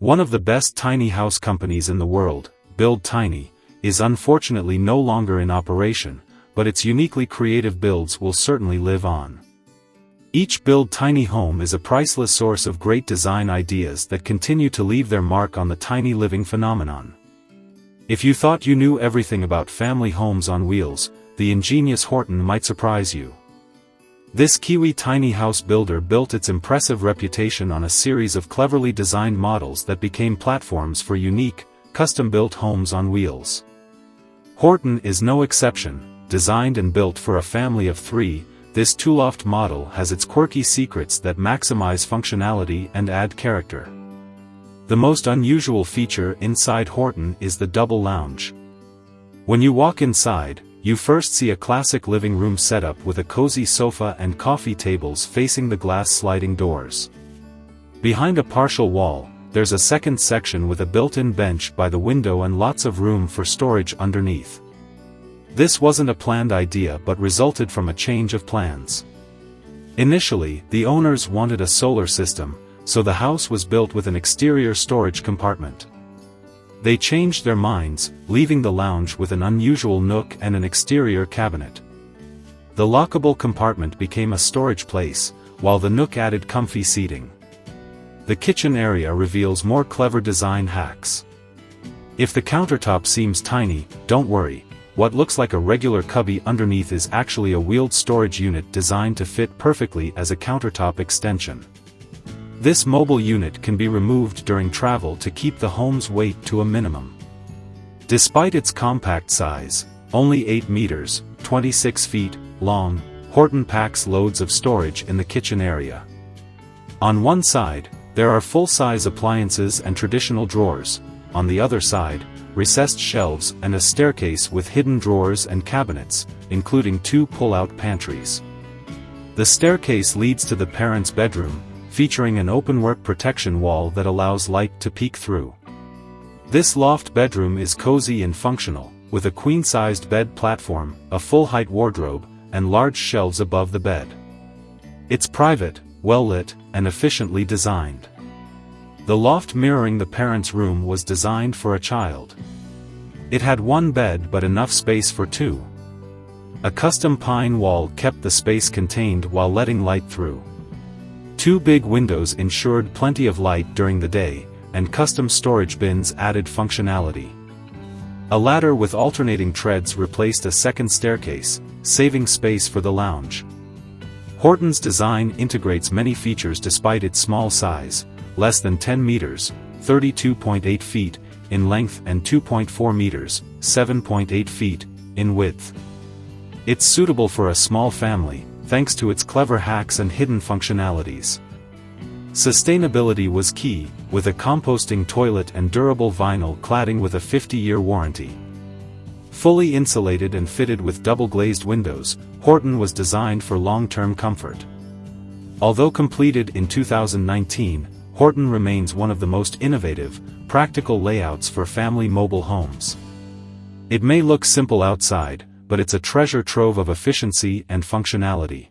One of the best tiny house companies in the world, Build Tiny, is unfortunately no longer in operation, but its uniquely creative builds will certainly live on. Each Build Tiny home is a priceless source of great design ideas that continue to leave their mark on the tiny living phenomenon. If you thought you knew everything about family homes on wheels, the ingenious Horton might surprise you. This Kiwi tiny house builder built its impressive reputation on a series of cleverly designed models that became platforms for unique, custom-built homes on wheels. Horton is no exception. Designed and built for a family of 3, this two-loft model has its quirky secrets that maximize functionality and add character. The most unusual feature inside Horton is the double lounge. When you walk inside, you first see a classic living room setup with a cozy sofa and coffee tables facing the glass sliding doors. Behind a partial wall, there's a second section with a built-in bench by the window and lots of room for storage underneath. This wasn't a planned idea but resulted from a change of plans. Initially, the owners wanted a solar system, so the house was built with an exterior storage compartment. They changed their minds, leaving the lounge with an unusual nook and an exterior cabinet. The lockable compartment became a storage place, while the nook added comfy seating. The kitchen area reveals more clever design hacks. If the countertop seems tiny, don't worry. What looks like a regular cubby underneath is actually a wheeled storage unit designed to fit perfectly as a countertop extension. This mobile unit can be removed during travel to keep the home's weight to a minimum. Despite its compact size, only 8 meters, 26 feet, long, Horton packs loads of storage in the kitchen area. On one side, there are full-size appliances and traditional drawers. On the other side, recessed shelves and a staircase with hidden drawers and cabinets, including 2 pull-out pantries. The staircase leads to the parents' bedroom, featuring an openwork protection wall that allows light to peek through. This loft bedroom is cozy and functional, with a queen-sized bed platform, a full-height wardrobe, and large shelves above the bed. It's private, well-lit, and efficiently designed. The loft mirroring the parents' room was designed for a child. It had 1 bed but enough space for 2. A custom pine wall kept the space contained while letting light through. 2 big windows ensured plenty of light during the day, and custom storage bins added functionality. A ladder with alternating treads replaced a second staircase, saving space for the lounge. Horton's design integrates many features despite its small size, less than 10 meters, 32.8 feet, in length and 2.4 meters, 7.8 feet, in width. It's suitable for a small family, thanks to its clever hacks and hidden functionalities. Sustainability was key, with a composting toilet and durable vinyl cladding with a 50-year warranty. Fully insulated and fitted with double-glazed windows, Horton was designed for long-term comfort. Although completed in 2019, Horton remains one of the most innovative, practical layouts for family mobile homes. It may look simple outside, but it's a treasure trove of efficiency and functionality.